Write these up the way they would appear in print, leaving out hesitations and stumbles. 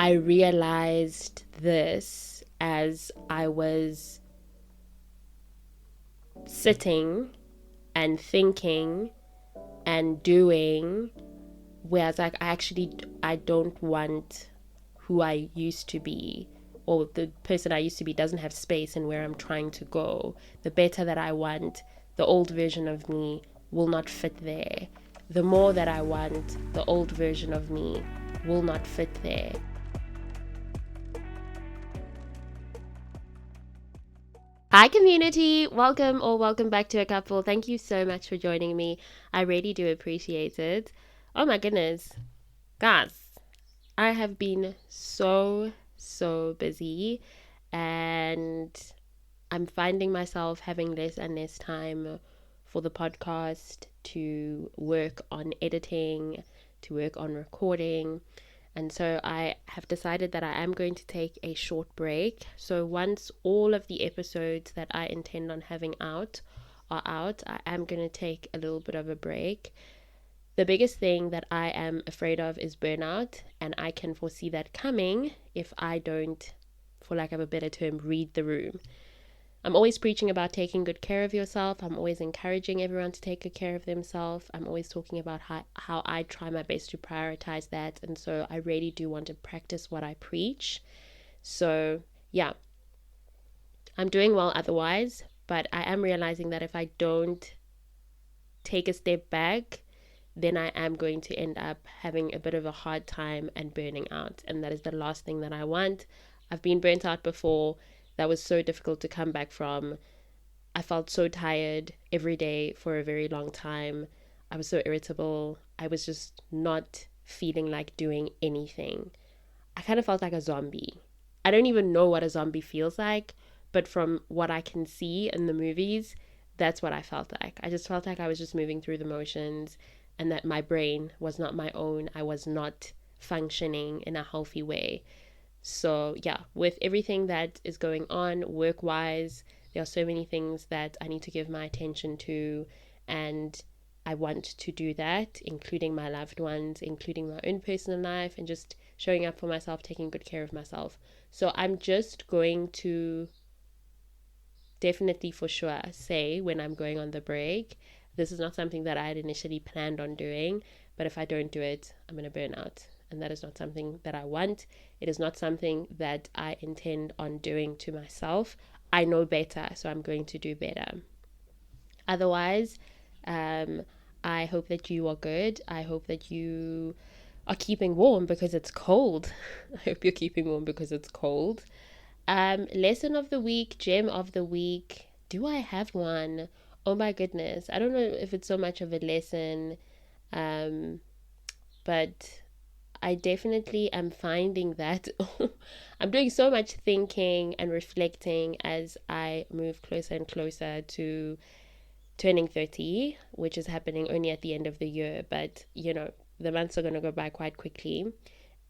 I realized this as I was sitting and thinking and doing, whereas like I don't want who I used to be, or the person I used to be doesn't have space in where I'm trying to go. The better that I want, the old version of me will not fit there. The more that I want, the old version of me will not fit there. Hi community, welcome back to A Couple. Thank you so much for joining me. I really do appreciate it. Oh my goodness, guys, I have been so busy, and I'm finding myself having less and less time for the podcast, to work on editing, to work on recording. And so I have decided that I am going to take a short break. So once all of the episodes that I intend on having out are out, I am going to take a little bit of a break. The biggest thing that I am afraid of is burnout, and I can foresee that coming if I don't, for lack of a better term, read the room. I'm always preaching about taking good care of yourself. I'm always encouraging everyone to take good care of themselves. I'm always talking about how I try my best to prioritize that. And so I really do want to practice what I preach. So yeah, I'm doing well otherwise, but I am realizing that if I don't take a step back, then I am going to end up having a bit of a hard time and burning out. And that is the last thing that I want. I've been burnt out before. That was so difficult to come back from. I felt so tired every day for a very long time. I was so irritable. I was just not feeling like doing anything. I kind of felt like a zombie. I don't even know what a zombie feels like, but from what I can see in the movies, that's what I felt like. I just felt like I was just moving through the motions, and that my brain was not my own. I was not functioning in a healthy way. So yeah, with everything that is going on work-wise, there are so many things that I need to give my attention to, and I want to do that, including my loved ones, including my own personal life, and just showing up for myself, taking good care of myself. So I'm just going to definitely for sure say when I'm going on the break, this is not something that I had initially planned on doing, but if I don't do it, I'm going to burn out. And that is not something that I want. It is not something that I intend on doing to myself. I know better, so I'm going to do better. Otherwise, I hope that you are good. I hope that you are keeping warm because it's cold. I hope you're keeping warm because it's cold. Lesson of the week, gem of the week. Do I have one? Oh my goodness. I don't know if it's so much of a lesson, but I definitely am finding that I'm doing so much thinking and reflecting as I move closer and closer to turning 30, which is happening only at the end of the year. But, the months are going to go by quite quickly.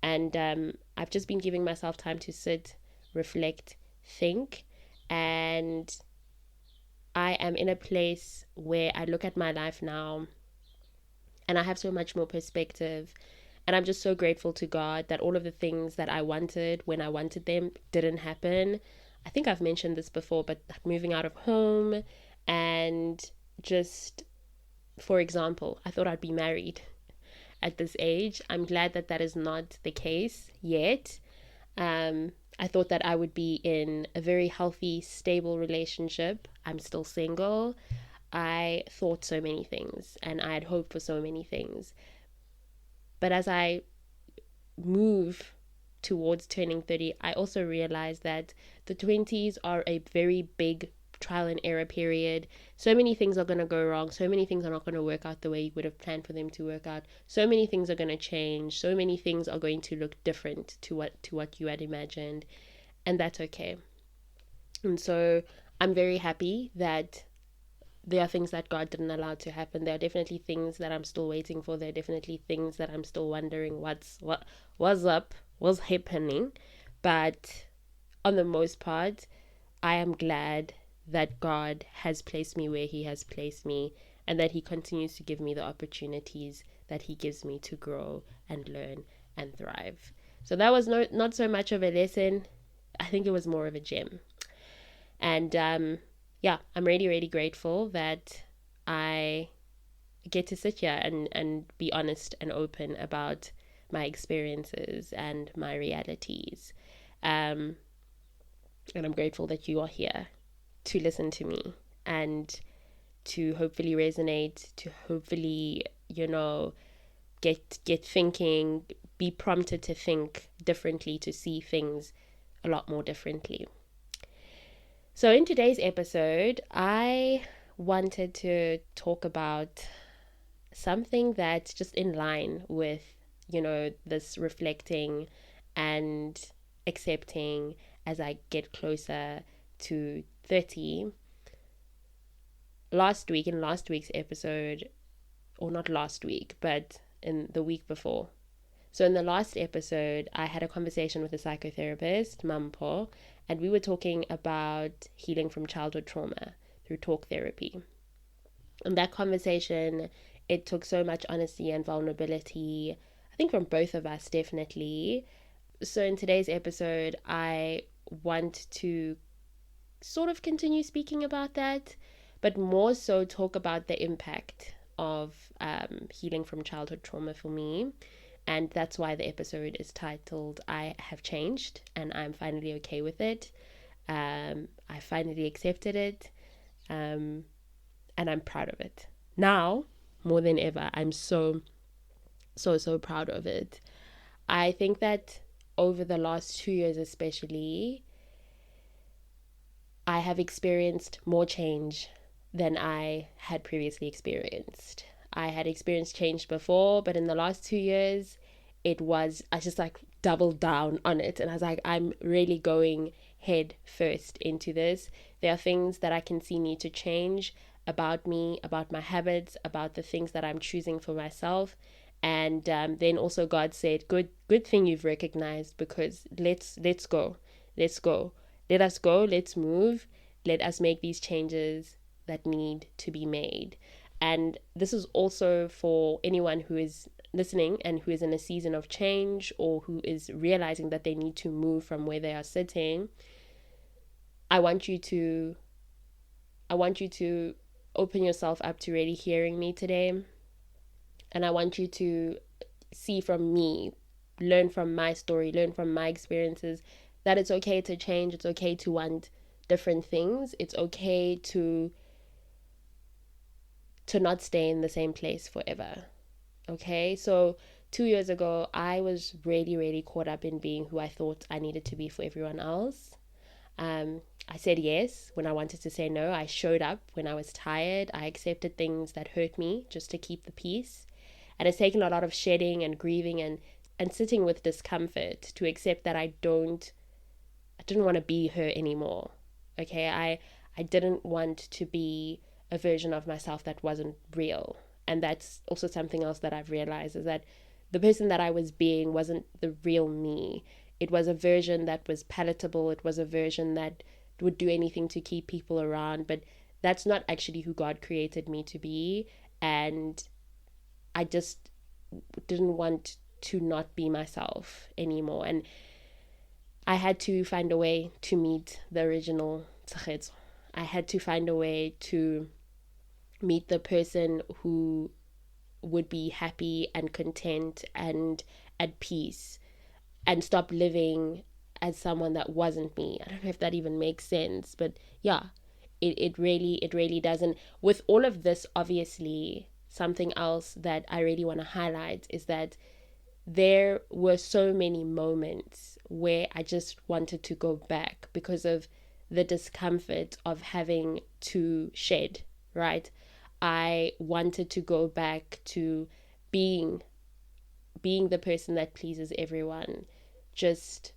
And I've just been giving myself time to sit, reflect, think. And I am in a place where I look at my life now and I have so much more perspective. And I'm just so grateful to God that all of the things that I wanted when I wanted them didn't happen. I think I've mentioned this before, but moving out of home, and just, for example, I thought I'd be married at this age. I'm glad that that is not the case yet. I thought that I would be in a very healthy, stable relationship. I'm still single. I thought so many things and I had hoped for so many things. But as I move towards turning 30, I also realized that the 20s are a very big trial and error period. So many things are going to go wrong. So many things are not going to work out the way you would have planned for them to work out. So many things are going to change. So many things are going to look different to what you had imagined. And that's okay. And so I'm very happy that there are things that God didn't allow to happen. There are definitely things that I'm still waiting for. There are definitely things that I'm still wondering what's up, what's happening. But on the most part, I am glad that God has placed me where He has placed me, and that He continues to give me the opportunities that He gives me to grow and learn and thrive. So that was not so much of a lesson. I think it was more of a gem. And yeah, I'm really, really grateful that I get to sit here and be honest and open about my experiences and my realities. And I'm grateful that you are here to listen to me and to hopefully resonate, to hopefully, get thinking, be prompted to think differently, to see things a lot more differently. So in today's episode, I wanted to talk about something that's just in line with, this reflecting and accepting as I get closer to 30. In last week's episode, or not last week, but in the week before. So in the last episode, I had a conversation with a psychotherapist, Mampo, and we were talking about healing from childhood trauma through talk therapy. In that conversation, it took so much honesty and vulnerability, I think from both of us, definitely. So in today's episode, I want to sort of continue speaking about that, but more so talk about the impact of healing from childhood trauma for me. And that's why the episode is titled I Have Changed and I'm finally okay with it. I finally accepted it, and I'm proud of it. Now, more than ever, I'm so proud of it. I think that over the last 2 years especially, I have experienced more change than I had previously experienced. I had experienced change before, but in the last 2 years, I just like doubled down on it. And I was like, I'm really going head first into this. There are things that I can see need to change about me, about my habits, about the things that I'm choosing for myself. And then also God said, good thing you've recognized, because let's go. Let's go. Let us go. Let's move. Let us make these changes that need to be made. And this is also for anyone who is listening and who is in a season of change, or who is realizing that they need to move from where they are sitting. I want you to open yourself up to really hearing me today. And I want you to see from me, learn from my story, learn from my experiences, that it's okay to change. It's okay to want different things. It's okay to not stay in the same place forever. Okay, so 2 years ago, I was really, really caught up in being who I thought I needed to be for everyone else. I said yes when I wanted to say no. I showed up when I was tired. I accepted things that hurt me just to keep the peace. And it's taken a lot of shedding and grieving and sitting with discomfort to accept that I didn't want to be her anymore. Okay, I didn't want to be a version of myself that wasn't real. And that's also something else that I've realized, is that the person that I was being wasn't the real me. It was a version that was palatable. It was a version that would do anything to keep people around, but that's not actually who God created me to be. And I just didn't want to not be myself anymore. And I had to find a way to meet the original Tsagetso. I had to find a way to meet the person who would be happy and content and at peace, and stop living as someone that wasn't me. I don't know if that even makes sense, but yeah, it really doesn't. With all of this, obviously, something else that I really want to highlight is that there were so many moments where I just wanted to go back because of the discomfort of having to shed, right? I wanted to go back to being the person that pleases everyone, just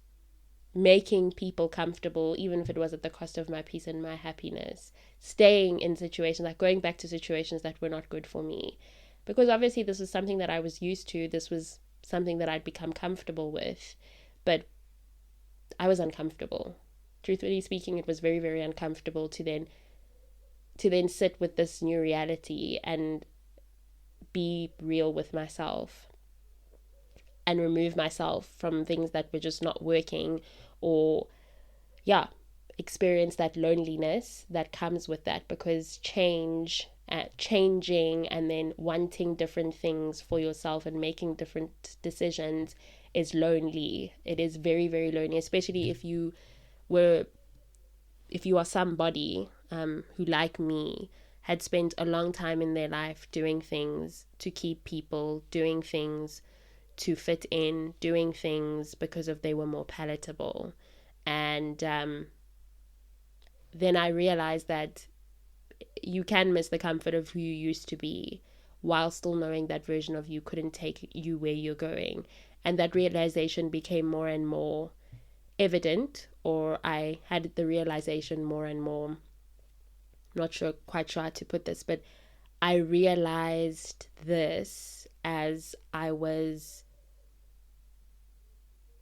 making people comfortable, even if it was at the cost of my peace and my happiness, staying in situations, like going back to situations that were not good for me. Because obviously this was something that I was used to, this was something that I'd become comfortable with, but I was uncomfortable. Truthfully speaking, it was very, very uncomfortable to then sit with this new reality and be real with myself. and remove myself from things that were just not working, or yeah, experience that loneliness that comes with that, because changing and then wanting different things for yourself and making different decisions is lonely. It is very, very lonely, especially were if you are somebody who, like me, had spent a long time in their life doing things to keep people, doing things to fit in, doing things because of they were more palatable. And then I realized that you can miss the comfort of who you used to be while still knowing that version of you couldn't take you where you're going. And that realization became more and more evident, or I had the realization more and more, not sure, quite sure how to put this, but I realized this as I was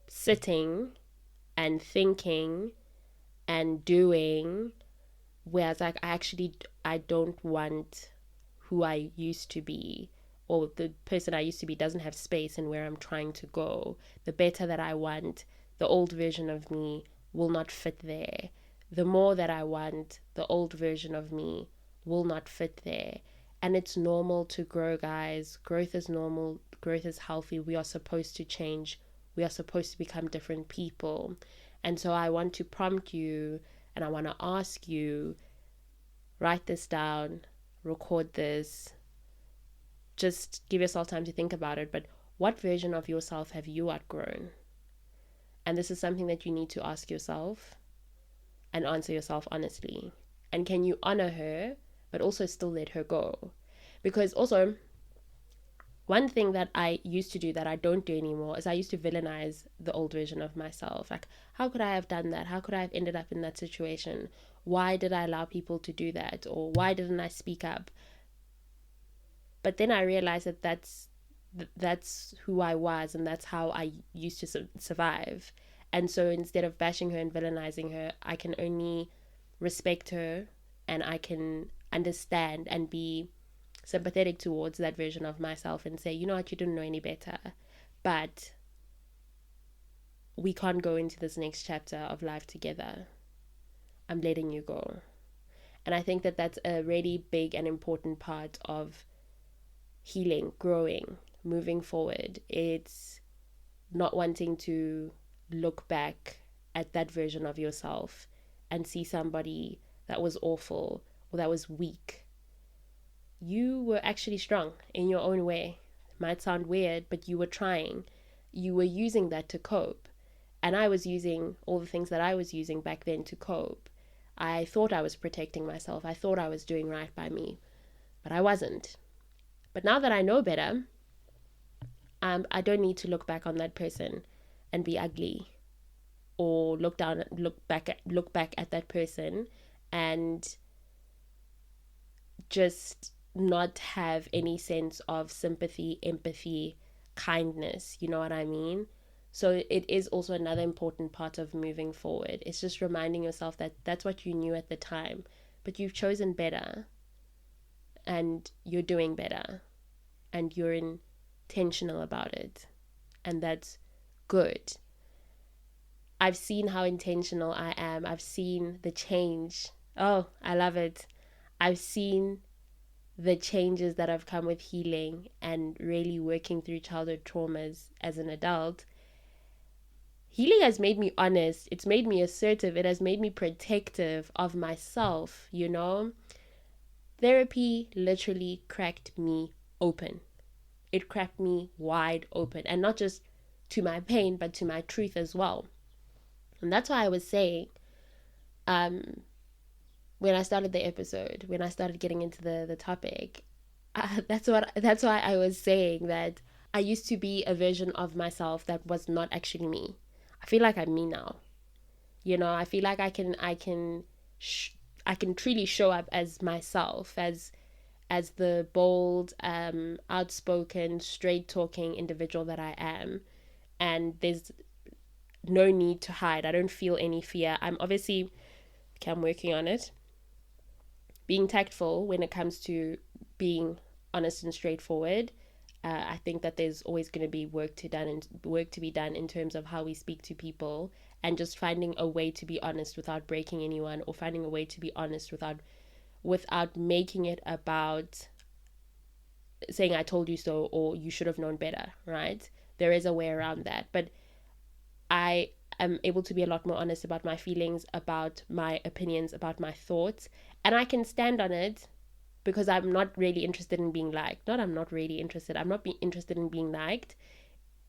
sitting and thinking and doing, whereas like I don't want who I used to be, or the person I used to be doesn't have space in where I'm trying to go. The better that I want, the old version of me will not fit there. The more that I want, the old version of me will not fit there. And it's normal to grow, guys. Growth is normal. Growth is healthy. We are supposed to change. We are supposed to become different people. And so I want to prompt you, and I want to ask you, write this down, record this, just give yourself time to think about it. But what version of yourself have you outgrown? And this is something that you need to ask yourself and answer yourself honestly. And can you honor her, but also still let her go? Because also, one thing that I used to do that I don't do anymore is I used to villainize the old version of myself. Like, how could I have done that? How could I have ended up in that situation? Why did I allow people to do that? Or why didn't I speak up? But then I realized that that's who I was, and that's how I used to survive. And so instead of bashing her and villainizing her, I can only respect her, and I can understand and be sympathetic towards that version of myself and say, you know what, you didn't know any better, but we can't go into this next chapter of life together. I'm letting you go. And I think that that's a really big and important part of healing, growing, moving forward. It's not wanting to look back at that version of yourself and see somebody that was awful or that was weak. You were actually strong in your own way. It might sound weird, but you were trying. You were using that to cope. And I was using all the things that I was using back then to cope. I thought I was protecting myself. I thought I was doing right by me, but I wasn't. But now that I know better, I don't need to look back on that person and be ugly, or look back at that person and just not have any sense of sympathy, empathy, kindness. You know what I mean? So it is also another important part of moving forward. It's just reminding yourself that that's what you knew at the time, but you've chosen better, and you're doing better, and you're intentional about it, and that's good. I've seen how intentional I am. I've seen the change. Oh, I love it. I've seen the changes that have come with healing and really working through childhood traumas as an adult. Healing has made me honest. It's made me assertive. It has made me protective of myself, you know? Therapy literally cracked me open. It cracked me wide open. And not just to my pain, but to my truth as well. And that's why I was saying, when I started the episode, when I started getting into the topic, that's why I was saying that I used to be a version of myself that was not actually me. I feel like I'm me now. You know, I feel like I can truly show up as myself, as the bold, outspoken, straight talking individual that I am. And there's no need to hide. I don't feel any fear. I'm working on it. Being tactful when it comes to being honest and straightforward. I think that there's always going to be work to be done in terms of how we speak to people, and just finding a way to be honest without breaking anyone, or finding a way to be honest without making it about saying I told you so or you should have known better, right? There is a way around that. But I am able to be a lot more honest about my feelings, about my opinions, about my thoughts, and I can stand on it because I'm not really interested in being liked. Not I'm not really interested. I'm not interested in being liked.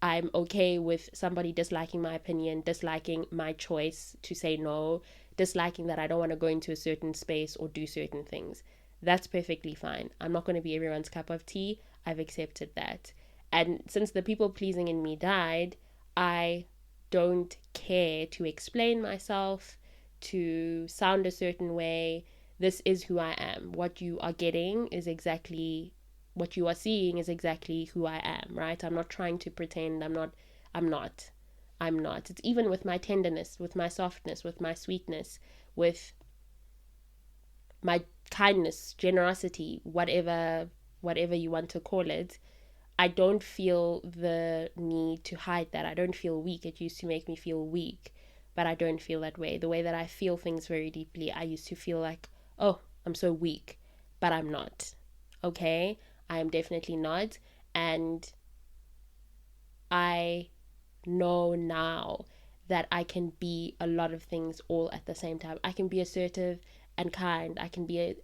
I'm okay with somebody disliking my opinion, disliking my choice to say no, disliking that I don't want to go into a certain space or do certain things. That's perfectly fine. I'm not going to be everyone's cup of tea. I've accepted that. And since the people pleasing in me died, I don't care to explain myself, to sound a certain way. This is who I am. What you are getting is exactly what you are seeing is exactly who I am, right? I'm not trying to pretend. I'm not. It's even with my tenderness, with my softness, with my sweetness, with my kindness, generosity, whatever you want to call it. I don't feel the need to hide that. I don't feel weak. It used to make me feel weak, but I don't feel that way. The way that I feel things very deeply, I used to feel like, oh, I'm so weak, but I'm not. Okay? I am definitely not. And I know now that I can be a lot of things all at the same time. I can be assertive and kind. I can be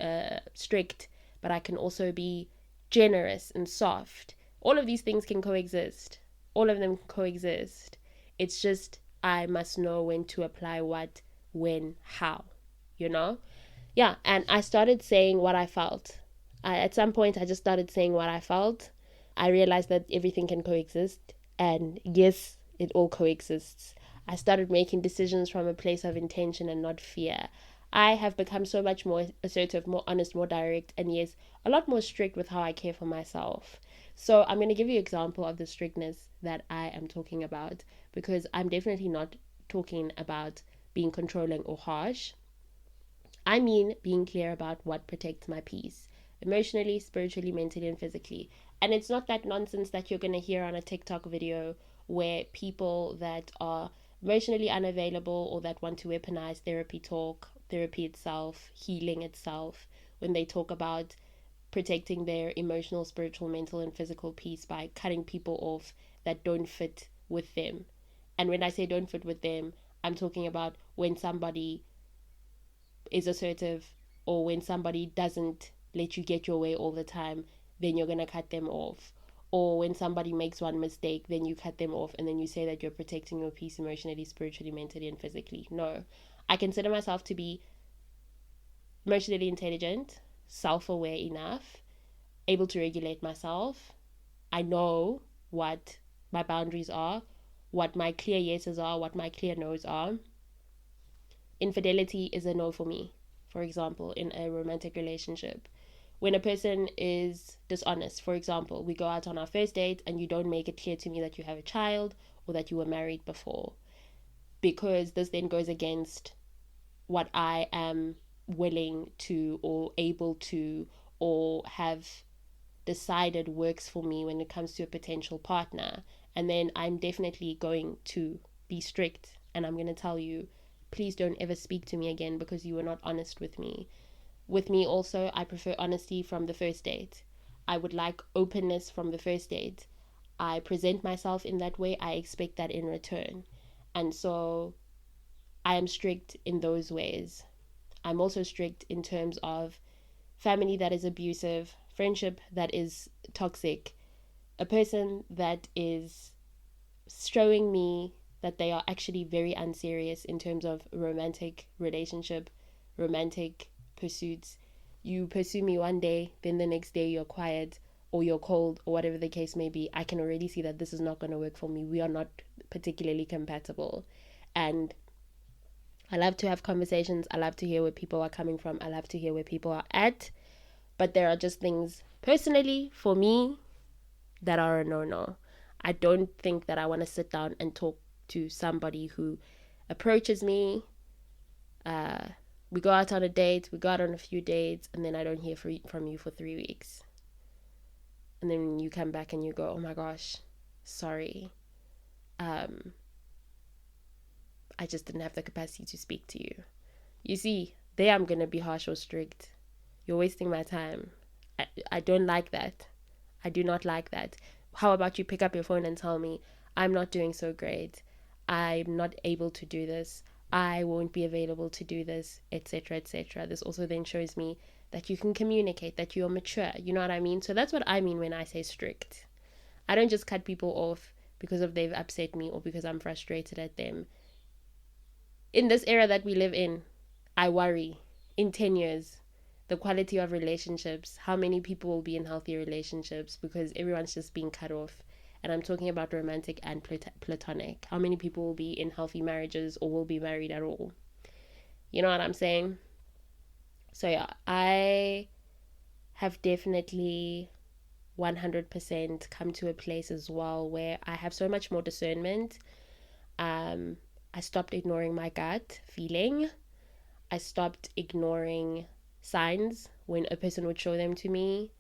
strict, but I can also be generous and soft. All of these things can coexist. All of them coexist. It's just I must know when to apply what, when, how, you know? Yeah, and I started saying what I felt. At some point, I just started saying what I felt. I realized that everything can coexist, and yes, it all coexists. I started making decisions from a place of intention and not fear. I have become so much more assertive, more honest, more direct, and yes, a lot more strict with how I care for myself. So I'm going to give you an example of the strictness that I am talking about, because I'm definitely not talking about being controlling or harsh. I mean being clear about what protects my peace, emotionally, spiritually, mentally, and physically. And it's not that nonsense that you're going to hear on a TikTok video where people that are emotionally unavailable or that want to weaponize therapy talk, therapy itself, healing itself, when they talk about protecting their emotional, spiritual, mental, and physical peace by cutting people off that don't fit with them. And when I say don't fit with them, I'm talking about when somebody is assertive, or when somebody doesn't let you get your way all the time, then you're going to cut them off. Or when somebody makes one mistake, then you cut them off and then you say that you're protecting your peace emotionally, spiritually, mentally, and physically. No. I consider myself to be emotionally intelligent, self aware enough, able to regulate myself. I know what my boundaries are, what my clear yeses are, what my clear no's are. Infidelity is a no for me, for example, in a romantic relationship. When a person is dishonest, for example, we go out on our first date and you don't make it clear to me that you have a child or that you were married before, because this then goes against what I am willing to or able to or have decided works for me when it comes to a potential partner. And then I'm definitely going to be strict and I'm going to tell you, please don't ever speak to me again because you were not honest with me. With me also, I prefer honesty from the first date. I would like openness from the first date. I present myself in that way. I expect that in return. And so I am strict in those ways. I'm also strict in terms of family that is abusive, friendship that is toxic, a person that is showing me that they are actually very unserious in terms of romantic relationship, romantic pursuits. You pursue me one day, then the next day you're quiet or you're cold or whatever the case may be. I can already see that this is not going to work for me. We are not particularly compatible. And I love to have conversations. I love to hear where people are coming from. I love to hear where people are at. But there are just things personally for me that are a no-no. I don't think that I want to sit down and talk to somebody who approaches me. We go out on a date, we go out on a few dates, and then I don't hear from you for 3 weeks. And then you come back and you go, oh my gosh, sorry. Um, I just didn't have the capacity to speak to you. You see, there I'm going to be harsh or strict. You're wasting my time. I don't like that. I do not like that. How about you pick up your phone and tell me, I'm not doing so great. I'm not able to do this. I won't be available to do this, etc., etc. This also then shows me that you can communicate, that you're mature. You know what I mean? So that's what I mean when I say strict. I don't just cut people off because of they've upset me or because I'm frustrated at them. In this era that we live in, I worry in 10 years the quality of relationships, how many people will be in healthy relationships because everyone's just being cut off. And I'm talking about romantic and platonic. How many people will be in healthy marriages or will be married at all? You know what I'm saying? So yeah, I have definitely 100% come to a place as well where I have so much more discernment. I stopped ignoring my gut feeling. I stopped ignoring signs when a person would show them to me.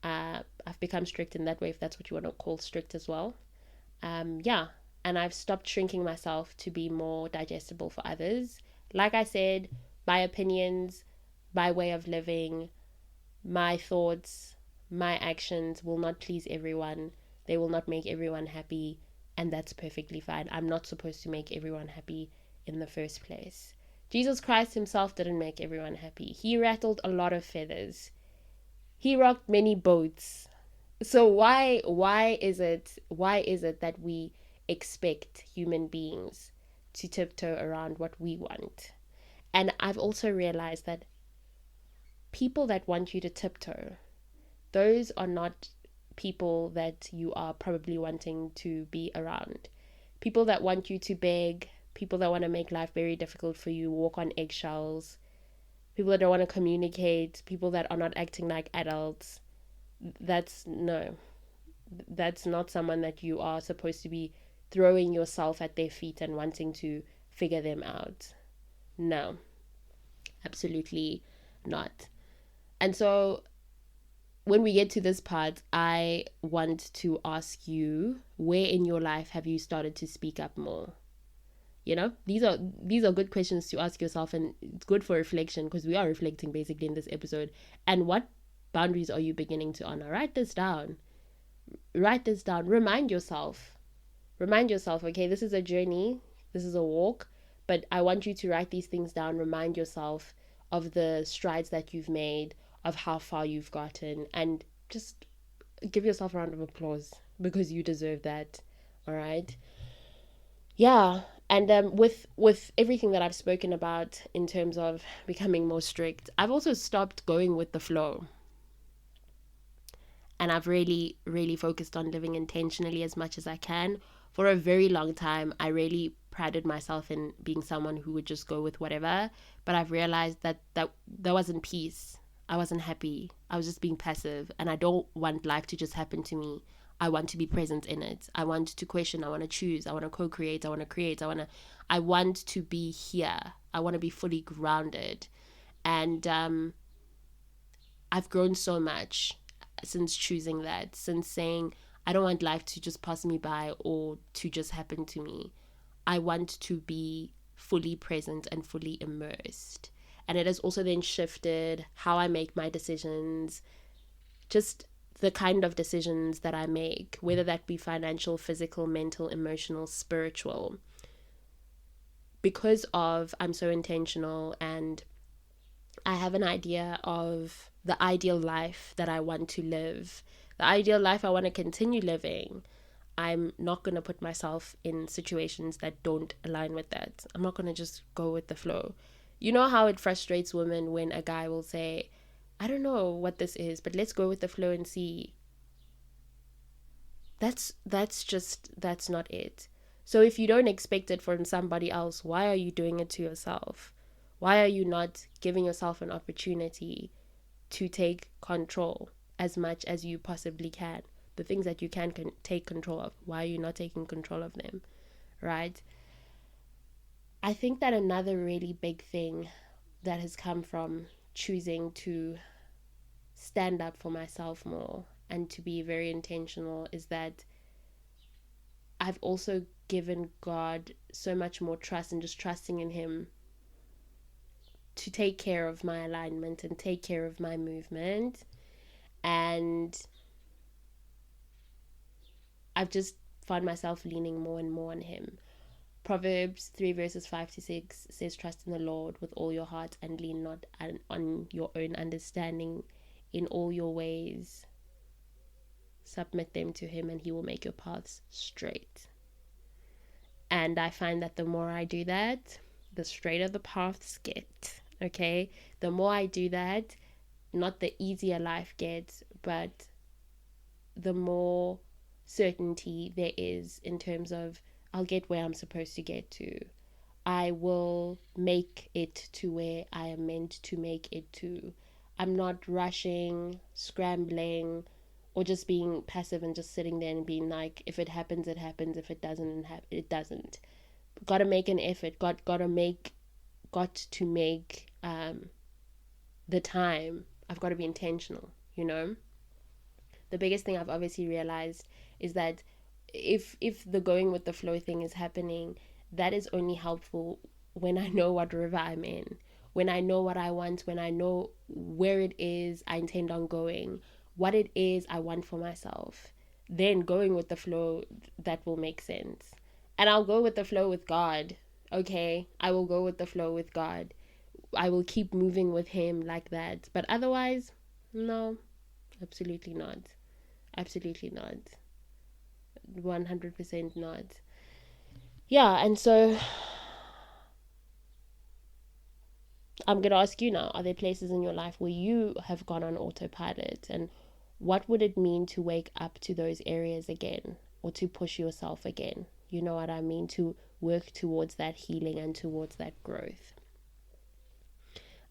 I've become strict in that way, if that's what you want to call strict as well. Yeah, and I've stopped shrinking myself to be more digestible for others. Like I said, my opinions, my way of living, my thoughts, my actions will not please everyone. They will not make everyone happy, and that's perfectly fine. I'm not supposed to make everyone happy in the first place. Jesus Christ himself didn't make everyone happy. He rattled a lot of feathers. He rocked many boats. So why is it that we expect human beings to tiptoe around what we want? And I've also realized that people that want you to tiptoe, those are not people that you are probably wanting to be around. People that want you to beg, people that want to make life very difficult for you, walk on eggshells, people that don't want to communicate, people that are not acting like adults. That's not someone that you are supposed to be throwing yourself at their feet and wanting to figure them out. No, absolutely not. And so when we get to this part, I want to ask you, where in your life have you started to speak up more? You know, these are good questions to ask yourself, and it's good for reflection because we are reflecting basically in this episode. And what boundaries are you beginning to honor? Write this down. Remind yourself, okay, this is a journey, this is a walk, but I want you to write these things down. Remind yourself of the strides that you've made, of how far you've gotten, and just give yourself a round of applause because you deserve that. All right. Yeah. And with everything that I've spoken about in terms of becoming more strict, I've also stopped going with the flow. And I've really, really focused on living intentionally as much as I can. For a very long time, I really prided myself in being someone who would just go with whatever. But I've realized that wasn't peace. I wasn't happy. I was just being passive. And I don't want life to just happen to me. I want to be present in it. I want to question. I want to choose. I want to co-create. I want to create. I want to be here. I want to be fully grounded. And I've grown so much since choosing that, since saying, I don't want life to just pass me by or to just happen to me. I want to be fully present and fully immersed. And it has also then shifted how I make my decisions, just the kind of decisions that I make, whether that be financial, physical, mental, emotional, spiritual. Because of I'm so intentional and I have an idea of the ideal life that I want to live, the ideal life I want to continue living. I'm not going to put myself in situations that don't align with that. I'm not going to just go with the flow. You know how it frustrates women when a guy will say, I don't know what this is, but let's go with the flow and see. That's not it. So if you don't expect it from somebody else, why are you doing it to yourself? Why are you not giving yourself an opportunity to take control as much as you possibly can? The things that you can take control of, why are you not taking control of them, right? I think that another really big thing that has come from choosing to stand up for myself more and to be very intentional is that I've also given God so much more trust, and just trusting in Him to take care of my alignment and take care of my movement. And I've just found myself leaning more and more on Him. Proverbs 3 verses 5 to 6 says, trust in the Lord with all your heart and lean not on your own understanding. In all your ways submit them to Him, and He will make your paths straight. And I find that the more I do that, the straighter the paths get. Okay, the more I do that, not the easier life gets, but the more certainty there is in terms of I'll get where I'm supposed to get to. I will make it to where I am meant to make it to. I'm not rushing, scrambling, or just being passive and just sitting there and being like, if it happens, it happens. If it doesn't, it doesn't. Got to make an effort. Got to make the time. I've got to be intentional, you know. The biggest thing I've obviously realized is that if the going with the flow thing is happening, that is only helpful when I know what river I'm in, when I know what I want, when I know where it is I intend on going, what it is I want for myself. Then going with the flow, that will make sense. And I'll go with the flow with God. Okay, I will go with the flow with God. I will keep moving with Him like that. But otherwise, no, absolutely not. Absolutely not. 100% not. Yeah, and so I'm going to ask you now, are there places in your life where you have gone on autopilot? And what would it mean to wake up to those areas again, or to push yourself again? You know what I mean? To work towards that healing and towards that growth.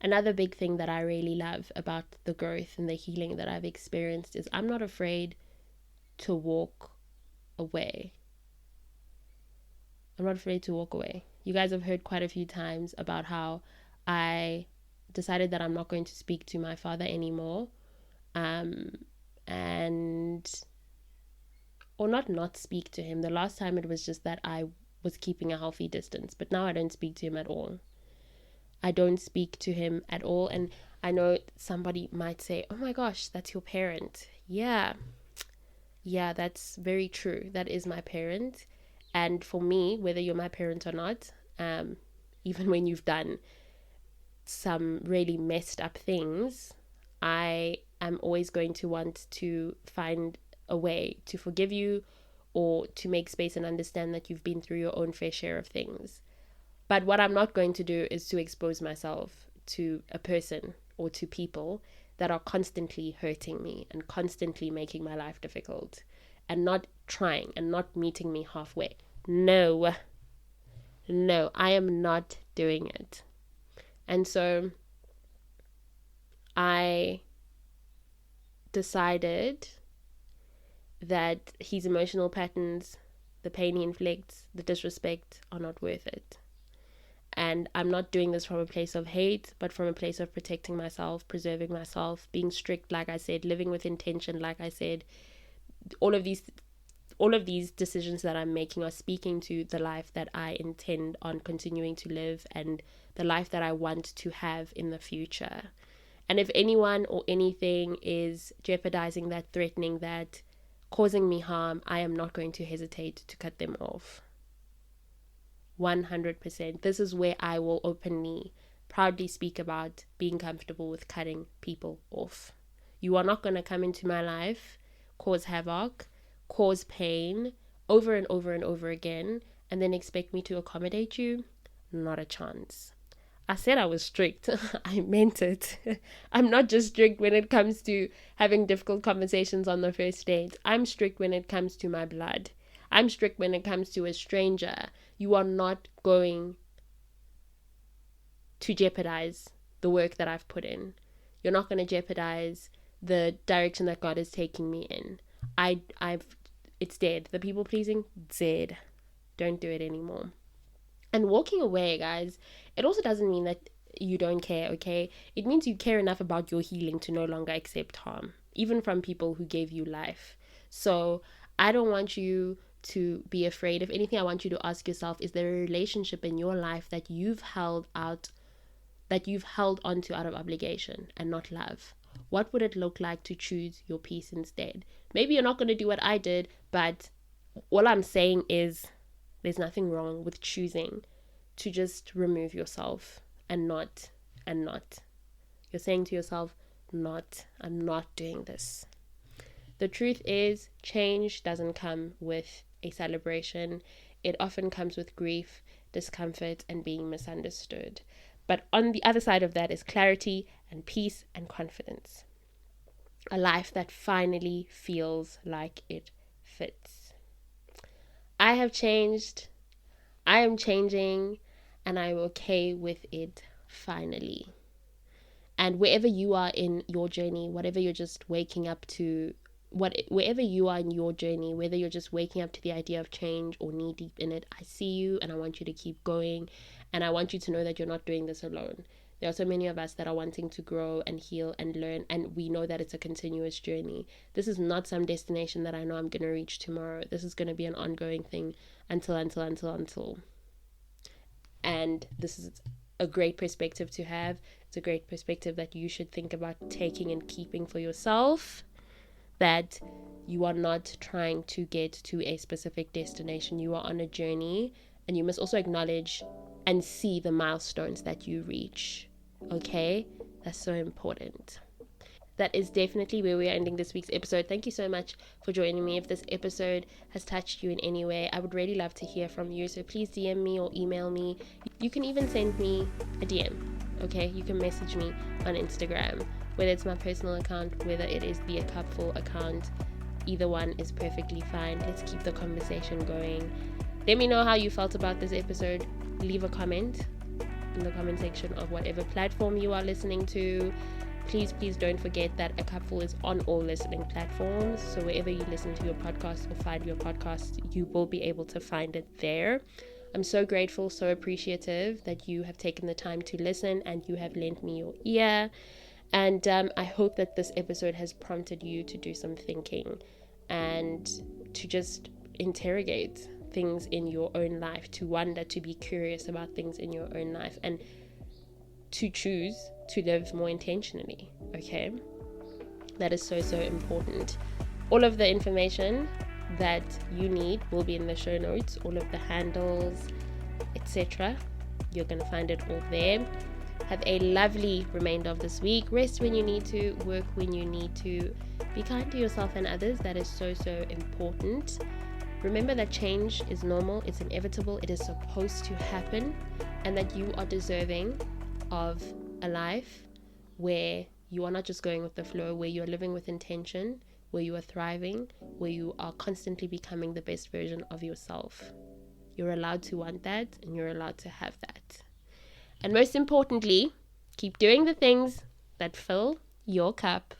Another big thing that I really love about the growth and the healing that I've experienced is I'm not afraid to walk away. I'm not afraid to walk away. You guys have heard quite a few times about how I decided that I'm not going to speak to my father anymore. Or not speak to him. The last time it was just that I was keeping a healthy distance, but now I don't speak to him at all. I don't speak to him at all. And I know somebody might say, oh my gosh, that's your parent. Yeah, that's very true. That is my parent. And for me, whether you're my parent or not, even when you've done some really messed up things, I am always going to want to find a way to forgive you, or to make space and understand that you've been through your own fair share of things. But what I'm not going to do is to expose myself to a person or to people that are constantly hurting me and constantly making my life difficult, and not trying and not meeting me halfway. No, I am not doing it. And so I decided that his emotional patterns, the pain he inflicts, the disrespect are not worth it. And I'm not doing this from a place of hate, but from a place of protecting myself, preserving myself, being strict, like I said, living with intention, like I said. All of these decisions that I'm making are speaking to the life that I intend on continuing to live, and the life that I want to have in the future. And if anyone or anything is jeopardizing that, threatening that, causing me harm, I am not going to hesitate to cut them off. 100%. This is where I will openly, proudly speak about being comfortable with cutting people off. You are not going to come into my life, cause havoc, cause pain over and over and over again, and then expect me to accommodate you. Not a chance. I said I was strict. I meant it. I'm not just strict when it comes to having difficult conversations on the first date. I'm strict when it comes to my blood. I'm strict when it comes to a stranger. You are not going to jeopardize the work that I've put in. You're not going to jeopardize the direction that God is taking me in. It's dead. The people pleasing, dead. Don't do it anymore. And walking away, guys, it also doesn't mean that you don't care, okay? It means you care enough about your healing to no longer accept harm. even from people who gave you life. So I don't want you to be afraid. If anything, I want you to ask yourself, is there a relationship in your life that you've held onto out of obligation and not love? What would it look like to choose your peace instead? Maybe you're not going to do what I did, but all I'm saying is there's nothing wrong with choosing to just remove yourself and not. You're saying to yourself, I'm not doing this. The truth is, change doesn't come with a celebration. It often comes with grief, discomfort, and being misunderstood. But on the other side of that is clarity and peace and confidence. A life that finally feels like it fits. I have changed. I am changing, and I'm okay with it finally. And wherever you are in your journey, whatever you're just waking up to, wherever you are in your journey, whether you're just waking up to the idea of change or knee deep in it, I see you and I want you to keep going. And I want you to know that you're not doing this alone. There are so many of us that are wanting to grow and heal and learn, and we know that it's a continuous journey. This is not some destination that I know I'm going to reach tomorrow. This is going to be an ongoing thing until. And this is a great perspective to have. It's a great perspective that you should think about taking and keeping for yourself, that you are not trying to get to a specific destination. You are on a journey, and you must also acknowledge and see the milestones that you reach. Okay? That's so important. That is definitely where we are ending this week's episode. Thank you so much for joining me. If this episode has touched you in any way, I would really love to hear from you. So please DM me or email me. You can even send me a DM. Okay? You can message me on Instagram, whether it's my personal account, whether it is the A Cupful account. Either one is perfectly fine. Let's keep the conversation going. Let me know how you felt about this episode. Leave a comment in the comment section of whatever platform you are listening to. Please don't forget that A Cupful is on all listening platforms. So wherever you listen to your podcast or find your podcast, you will be able to find it there. I'm so grateful, so appreciative that you have taken the time to listen and you have lent me your ear. And I hope that this episode has prompted you to do some thinking and to just interrogate things in your own life, to wonder, to be curious about things in your own life, and to choose to live more intentionally. Okay, that is so important. All of the information that you need will be in the show notes, all of the handles, etc. You're going to find it all there. Have a lovely remainder of this week. Rest when you need to, work when you need to. Be kind to yourself and others. That is so important. Remember that change is normal, it's inevitable, it is supposed to happen, and that you are deserving of a life where you are not just going with the flow, where you are living with intention, where you are thriving, where you are constantly becoming the best version of yourself. You're allowed to want that, and you're allowed to have that. And most importantly, keep doing the things that fill your cup.